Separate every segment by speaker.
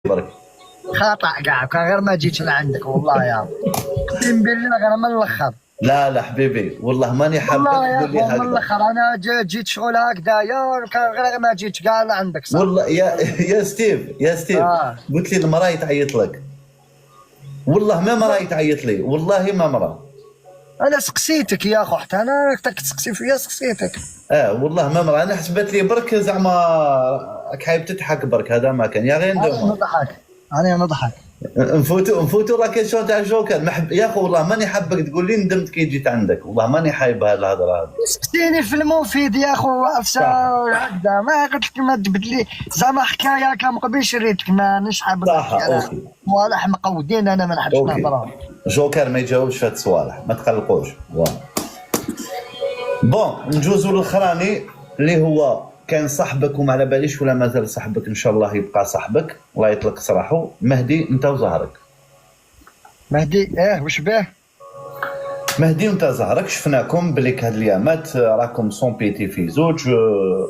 Speaker 1: برك.
Speaker 2: خطأ كاع، كان غير ما جيتش لعندك والله يا اقسم بالله غير من الاخر.
Speaker 1: لا حبيبي والله ماني حابك
Speaker 2: والله يا
Speaker 1: تقول لي
Speaker 2: اخو من
Speaker 1: هكذا.
Speaker 2: الاخر انا جيت شغل هكذايا، كان غير ما جيت كاع لعندك صح.
Speaker 1: والله يا ستيف قلت لي المراه تعيط لك. والله ما مراه تعيط لي، والله ما مراه.
Speaker 2: انا سقسيتك يا اخو، حتى انا تسقسي فيا سقسيتك.
Speaker 1: والله ما مراه، انا حسبت لي برك زعما راك حايب تضحك برك، هذا ما كان يا غير ندوم.
Speaker 2: انا نضحك.
Speaker 1: نفوتوا لا كيسيون تاع الجوكر. يا اخو والله ماني حابك تقول لي ندمت كي جيت عندك، والله ماني حايب هذه الهضره هذه.
Speaker 2: سقسيني في المفيد يا اخو عفسه هكذا، ما قلت لك ما تبدلي زعما حكايه كان قبل شريتك، ما نحب
Speaker 1: صح اوكي.
Speaker 2: صوالح مقودين انا ما نحبش نهضرهم.
Speaker 1: جوكر ما يجاوبش في هاد الصوالح، ما تقلقوش. بون نجوزو للاخراني اللي هو كان صاحبك وما على باليش ولا مازال صاحبك، ان شاء الله يبقى صاحبك الله يطلق سراحه. مهدي انت وزهرك.
Speaker 2: مهدي واش باه؟
Speaker 1: مهدي وانت زهرك شفناكم بليك هاد الايامات راكم سون بيتي في زوج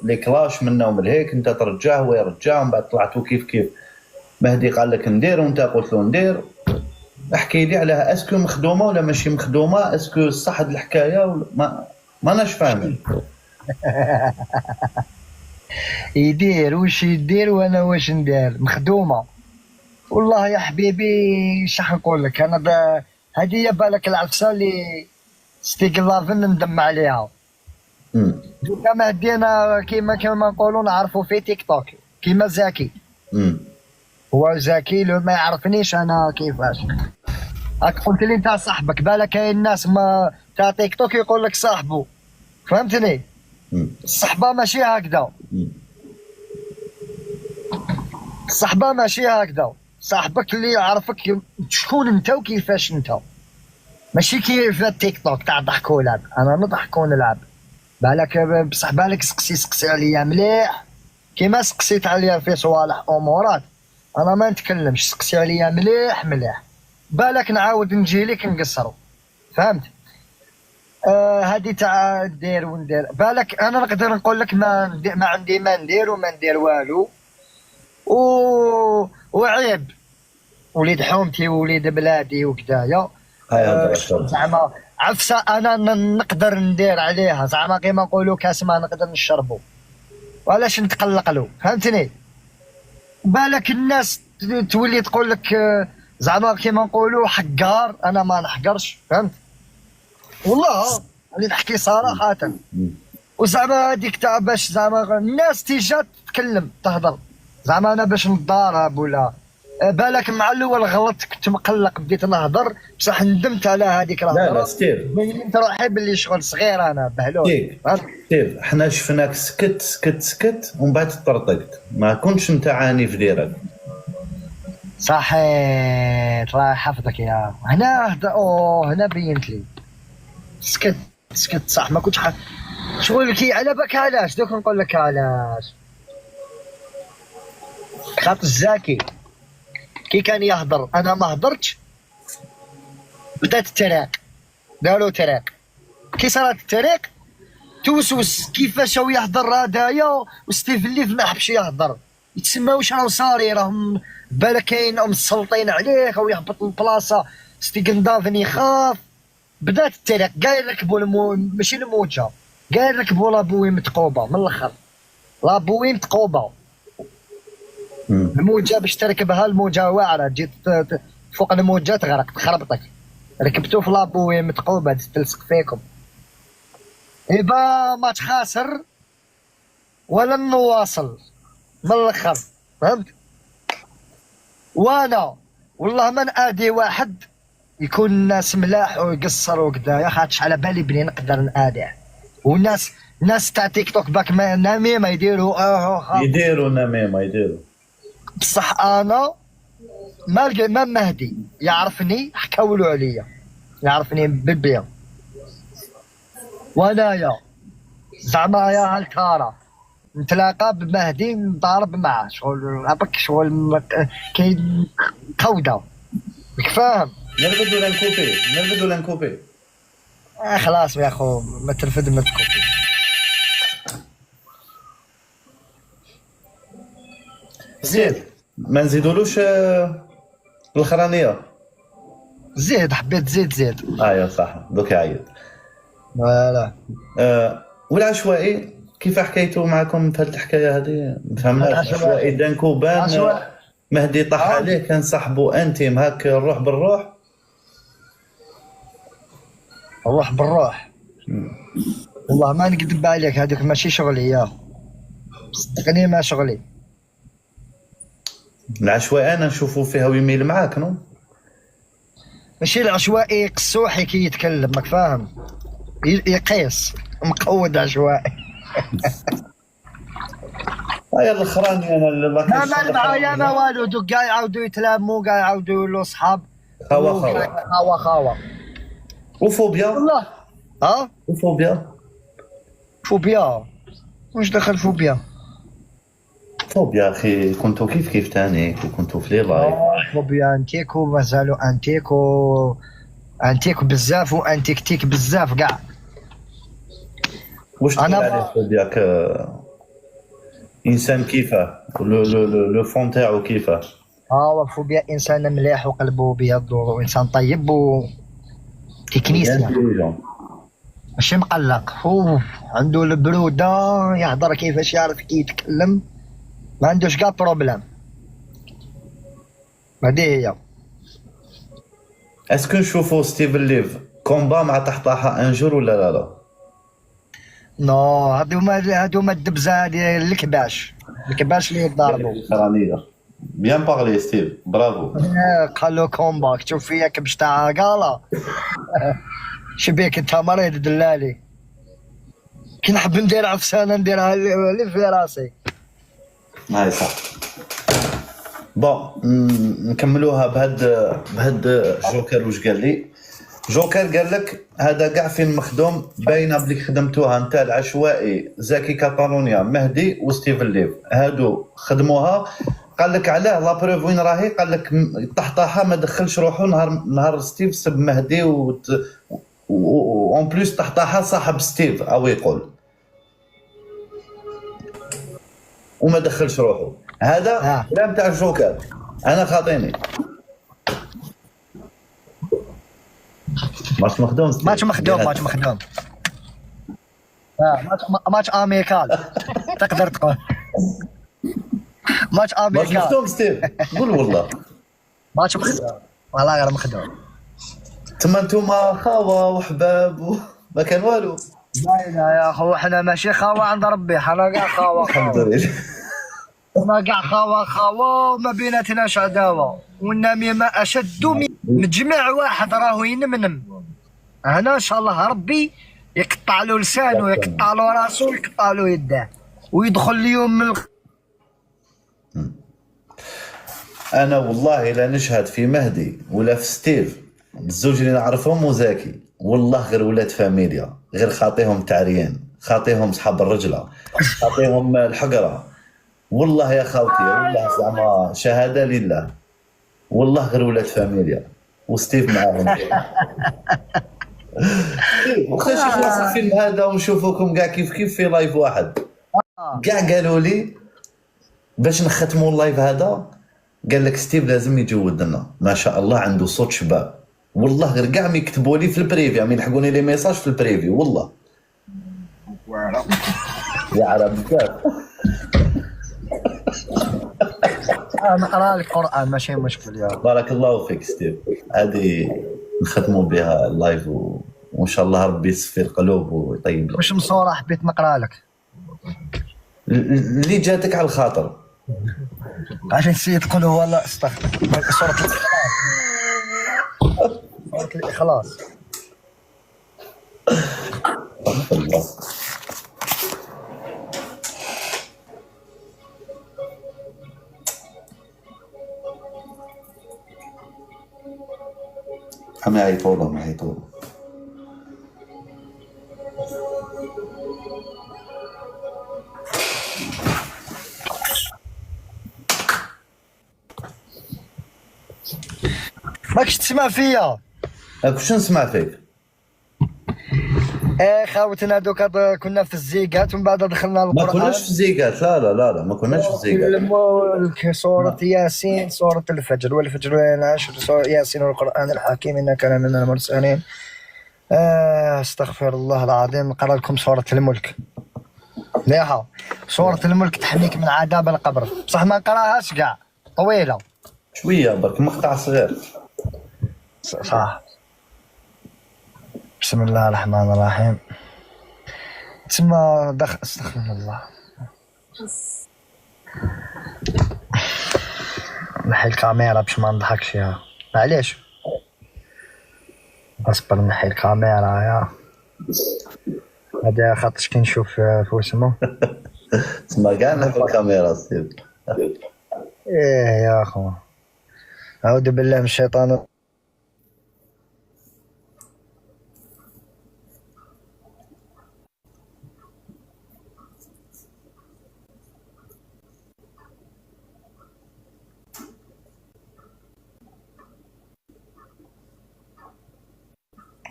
Speaker 1: لي كلاش منا ومن هيك، انت ترجاه هو يرجع، ومن بعد طلعتوا كيف مهدي قال لك ندير وانت قلت له ندير. احكي لي عليها، اسكو مخدومه ولا ماشي مخدومه؟ اسكو صح هاد الحكايه ولا ما اناش فاهم.
Speaker 2: يدير واش يدير وانا واش ندير، مخدومه والله يا حبيبي. شح نقول لك انا هذه بالك العفسه اللي ستيغلافن ندم عليها. كما هدينا كيما نقولوا نعرفوا في تيك توك كيما زكي. هو زكي لو ما يعرفنيش انا كيفاش. راك قلت لي انت صاحبك، بالك كاين الناس ما تاع تيك توك يقول لك صاحبه، فهمتني؟ الصحبه ماشي هكذا. الصحبه ماشي هكذا. صاحبك اللي يعرفك شكون انت وكيفاش انت، ماشي كيف التيك توك تاع ضحك ولعب. انا نضحك ونلعب، بالك بصح بالك سقسي عليا مليح كيما سقسيت عليا في صوالح امورات. انا ما نتكلمش، سقسي عليا مليح بالك نعاود نجي لك نقصرو، فهمت؟ هادي تاع دير وندير، بالك انا نقدر نقول لك ما عندي ما ندير وما ندير والو. وعيب وليد حومتي وليد بلادي وكدايا. زعما عفسه انا نقدر ندير عليها، زعما كيما نقولوا كاس ما نقدر نشربو، وعلاش نتقلق له، فهمتني؟ بالك الناس تولي تقول لك زعما كيما نقولوا حقار، انا ما نحقرش، فهمت؟ والله اللي نحكي صراحه. وزعما هذيك تاع باش زعما الناس تيجا تتكلم تهضر، زعما انا باش نضارب ولا بالك مع الاول غلطت، كنت مقلق بديت نهضر بصح ندمت على هذيك الهضره.
Speaker 1: لا ستيف
Speaker 2: بينت روحي باللي شغل صغير انا بهلول.
Speaker 1: ستيف حنا شفناك سكت ومن بعد طرطقت، ما كنتش انت عنيف ديرك.
Speaker 2: صحيت الله يحفظك يا هنا. هنا بينت لي سكت صح، ما كنتش شغل كي على بالك علاش دوك نقول لك علاش. خاطر الزاكي كي كان يهضر انا ما هضرتش، بدات التراق، داروا تراق. كي صارت التراق توسوس كيفاش هو يهضر هدايا، وستيف الليف ما حبش يهضر، يتسمى واش راه صاري، راهم بالك كاين مسلطين عليه او يهبط من البلاصه. ستيغندافن يخاف، بدات التراق كاع يركبوا ماشي الموجه، كاع يركبوا لابوي متقوبه من الاخر، لابوي متقوبه. الموجه باش تركبها الموجه واعره، تجي فوق الموجه تغرق تخربطك. ركبتو في لابوي متقوبه تلصق فيكم. إبا ما تخاسر ولا نواصل من الاخر، فهمت؟ وانا والله ما نادي واحد يكون الناس ملاح ويقصر وكذا، خاطش على بالي بلي نقدر ناديه. والناس تاع تيك توك باك نميمه يديروا
Speaker 1: نميمه يديروا.
Speaker 2: بصح انا ما مهدي يعرفني، حكاولوا عليا يعرفني بالبيع، وانايا زعما يا هالكاره نتلاقى بمهدي نضارب معاه، شغل عبك شغل كاين قوده، راك فاهم؟
Speaker 1: نرفدو لنكوبي.
Speaker 2: خلاص يا اخو ما ترفد ما تكوبي.
Speaker 1: زين ما نزيدولوش الاخرانيه.
Speaker 2: زيد حبيت زيد.
Speaker 1: يا صح دوك يعيط.
Speaker 2: فوالا.
Speaker 1: والعشوائي كيف حكيتوا معكم في هذه الحكايه هذه؟ فهمنا العشوائي دانكو بان مهدي طاح عليه كان صاحبه انتيم هاك الروح بالروح.
Speaker 2: الروح بالروح. والله ما نكذب عليك هذيك ماشي شغلي يا صدقني ما شغلي.
Speaker 1: العشوائي انا نشوفوا فيها ويميل معاك نو
Speaker 2: ماشي العشوائي قصوحي كي يتكلم ماك فاهم يقيس مقود عشوائي.
Speaker 1: هيا الاخراني انا اللي
Speaker 2: ما معايا ما والو دوك كاع يعاودوا يتلاموا كاع يعاودوا يولوا صحاب. خاوه
Speaker 1: وفوبيا
Speaker 2: والله. فوبيا واش دخل فوبيا
Speaker 1: اخي كنتو كيف تاني كنتو في لي لايف.
Speaker 2: فوبيا انتيكو مازالوا انتيكو بزاف وانتيكتيك بزاف كاع.
Speaker 1: واش تقول عليه فوبياك انسان كيفاه لو فون تاعو كيفاه؟
Speaker 2: فوبيا انسان مليح وقلبه ابيض وانسان طيب و تكنيسيان ماشي مقلق. عنده البروده يهضر كيفاش يعرف كي يتكلم ما عندوش كاع بروبليم. هذه هي.
Speaker 1: اسكو نشوفوا ستيفن ليف كومبا مع طحطاحه ان جور ولا لا؟
Speaker 2: نو هادوما الدبزه ديال الكباش اللي يضربوا.
Speaker 1: بيان بارلي ستيف برافو.
Speaker 2: قالو كومبا تشوف فيا كبش تاع قالا. شبيك انت مريض دلالي كي نحب ندير عفسانه نديرها اللي في راسي.
Speaker 1: هاي صح. بون نكملوها بهاد جوكر. واش قال لي جوكر؟ قال لك هذا كاع فين مخدوم باينه بلي خدمتوها نتاع العشوائي زكي كاتالونيا مهدي وستيفن ليف هادو خدموها. قال لك علاه لا بروف وين راهي؟ قال لك طحطاحه ما دخلش روحو نهار ستيف سب مهدي و اون بليس طحطاحه صاحب ستيف او يقول وما دخلش روحو. هذا كلام تاع الجوكر انا خاطيني. ماتش مخدوم ماتش اميكال تقدر تقول ماتش اميكال ستيف قول والله
Speaker 2: ماتش مخدوم والله غير مخدوم.
Speaker 1: تما نتوما خاوه وحباب ما كان والو.
Speaker 2: باينه يا خو حنا ماشي خاوه عند ربي حنا كاع خاوه
Speaker 1: الحمد لله.
Speaker 2: حنا كاع خاوه وما بيناتناش عداوه والنميمه اشد من جميع واحد راهو ينمنم هنا ان شاء الله ربي يقطع له لسانه يقطع له راسه ويقطع له يده ويدخل اليوم من
Speaker 1: انا والله لا نشهد في مهدي ولا في ستيف الزوج اللي نعرفهم وزاكي والله غير ولاد فاميليا غير خاطيهم تعريان خاطيهم صحاب الرجله خاطيهم الحقره. والله يا خاوتي والله زعما شهاده لله والله غير ولاد فاميليا وستيف معاهم. وخاش يخلص الفيلم هذا ونشوفوكم كاع كيف في لايف واحد. كاع قالوا لي باش نختموا اللايف هذا قال لك ستيف لازم يجود لنا ما شاء الله عنده صوت شباب. والله غير كاع ما يكتبوا لي في البريفي عم يلحقوني لي ميساج في البريفي والله يا عرب كاف.
Speaker 2: نقرا القران ماشي مشكل يا
Speaker 1: بارك الله فيك ستيف. هذه نختموا بها اللايف وان شاء الله ربي يصفي القلوب ويطيب لك.
Speaker 2: واش مصوره حبيت نقرا لك
Speaker 1: اللي جاتك على الخاطر
Speaker 2: عشان نسيت قل هو الله استغفر سورة الإخلاص.
Speaker 1: الله عم يعيطوا
Speaker 2: ماكش تسمع فيا.
Speaker 1: كنت نسمع فيك
Speaker 2: خاوتنا دوكا كنا في الزيقات ومن بعد دخلنا القرآن.
Speaker 1: ما كناش في الزيقات، لا ما كناش في الزيقات.
Speaker 2: الملك، سورة ياسين، سورة الفجر والفجر والعشر، سورة ياسين والقرآن الحكيم إنك لمن المرسلين. استغفر الله العظيم. نقرا لكم سورة الملك. مليحة سورة الملك تحميك من عذاب القبر، بصح ما نقراهاش كاع، طويلة
Speaker 1: شوية برك، مقطع صغير.
Speaker 2: صح. بسم الله الرحمن الرحيم. تسمى دخل، استغفر الله. نحي الكاميرا باش ما نضحكش يا معليش. اصبر نحي الكاميرا يا هذا خاطرش كي نشوف في اسمه.
Speaker 1: تسمى كاع نحي الكاميرا ستيف.
Speaker 2: ايه يا اخو اعوذ بالله من الشيطان.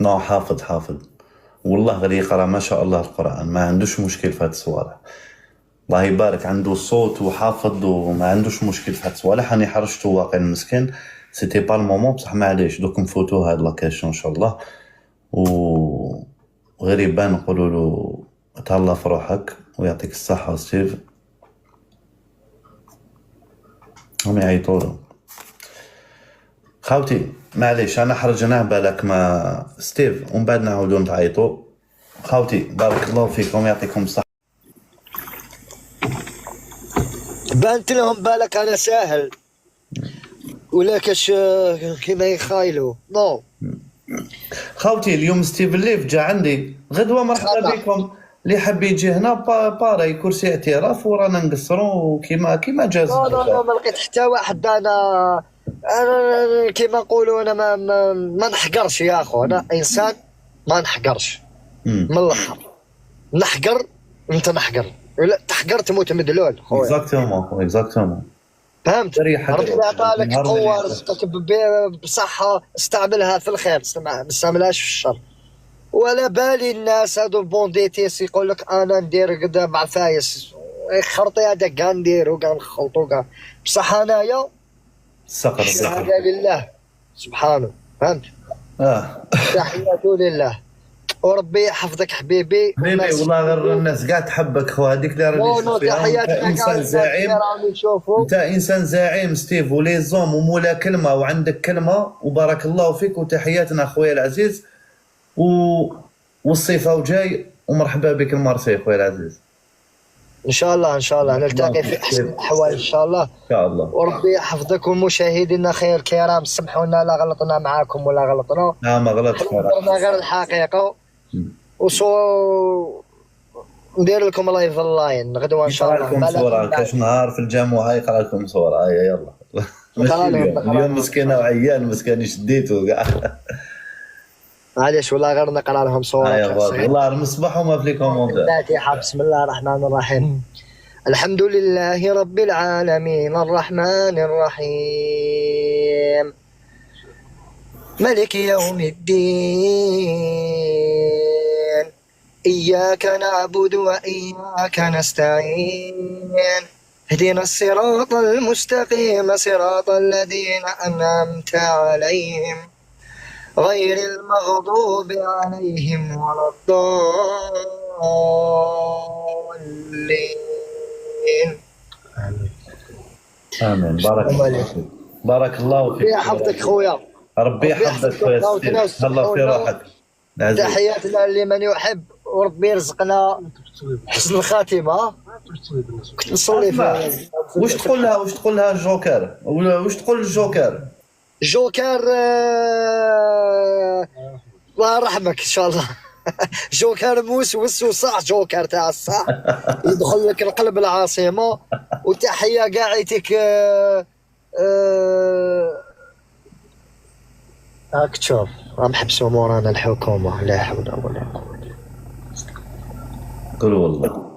Speaker 1: نو حافظ والله غير يقرا ما شاء الله القرآن، ما عندوش مشكل في هاد الصوالح. الله يبارك، عنده صوت وحافظ وما عندوش مشكل في هاد الصوالح. راني حرجته واقع المسكين، سيتي با المومون، بصح معليش دوك نفوتو هاد لاكيسيون ان شاء الله. وغير يبان نقولوا له تهلا في روحك ويعطيك الصحة ستيف. هم يعيطوا له خاوتي معليش، انا حرجناه بالك ما ستيف، ومن بعد نعاودو نتعيطوا. خاوتي بارك الله فيكم، يعطيكم الصحة.
Speaker 2: بانت لهم بالك انا ساهل ولا كاش كيما يخايلوا. نو
Speaker 1: خاوتي اليوم ستيف الليف جا عندي، غدوة مرحبا بكم. اللي حاب يجي هنا باراي كرسي اعتراف ورانا نقصروا كيما جاز.
Speaker 2: لا ما لقيت حتى واحد. انا كيما نقولوا انا ما نحقرش يا اخو. انا انسان ما نحقرش من الاخر. نحقر انت نحقر، لا تحقر تموت مدلول خويا.
Speaker 1: اكزاكتومون
Speaker 2: فهمت. ربي عطالك قوه، رزقك بصحه، استعملها في الخير، ما تستعملهاش في الشر. ولا بالي الناس هادو البونديتيس يقول لك انا ندير كدا مع فايس خرطي هذا كاع نديرو كاع نخلطو كاع، بصح انايا الشهاده لله سبحانه. فهمت. تحياتو لله وربي يحفظك حبيبي.
Speaker 1: والله غير الناس كاع تحبك خو، هذيك اللي راني انسان زعيم. انت انسان زعيم ستيف، ولي زوم ومولا كلمه وعندك كلمه، وبارك الله فيك. وتحياتنا خويا العزيز، والصيفه وجاي، ومرحبا بك المارسي خويا العزيز.
Speaker 2: ان شاء الله نلتقي في احسن الاحوال ان شاء الله. وربي يحفظك والمشاهدين خير الكرام. سمحونا لا غلطنا معاكم ولا غلطنا.
Speaker 1: لا ما غلطش،
Speaker 2: قلنا غير الحقيقه. ندير لكم لايف اونلاين غدوه ان شاء الله.
Speaker 1: صورة كاش نهار في الجامعه يقرا لكم صوره. يلا اليوم مسكينه وعيان مسكين شديتو كاع.
Speaker 2: معليش والله غير نقرا لهم صورة.
Speaker 1: والله المصباح وما في لي كومونتير.
Speaker 2: الفاتحة. بسم الله الرحمن الرحيم. الحمد لله رب العالمين الرحمن الرحيم ملك يوم الدين إياك نعبد وإياك نستعين اهدنا الصراط المستقيم صراط الذين أنعمت عليهم غير المغضوب عليهم ولا الضالين.
Speaker 1: آمين. بارك الله فيك.
Speaker 2: ربي يحفظك خويا.
Speaker 1: ربي يحفظك خويا. الله في روحك.
Speaker 2: تحياتنا لمن يحب، وربي يرزقنا حسن الخاتمة. كنت نصلي فيها.
Speaker 1: واش تقول لها الجوكر؟ واش تقول الجوكر؟
Speaker 2: جوكر الله يرحمك ان شاء الله. جوكر موسوس وصح، جوكر تاع الصح يدخل لك القلب العاصمه. وتحيه قاعدتك هاك تشوف راهم حبسوا مورانا الحكومه. لا حول ولا قوه.
Speaker 1: قول والله.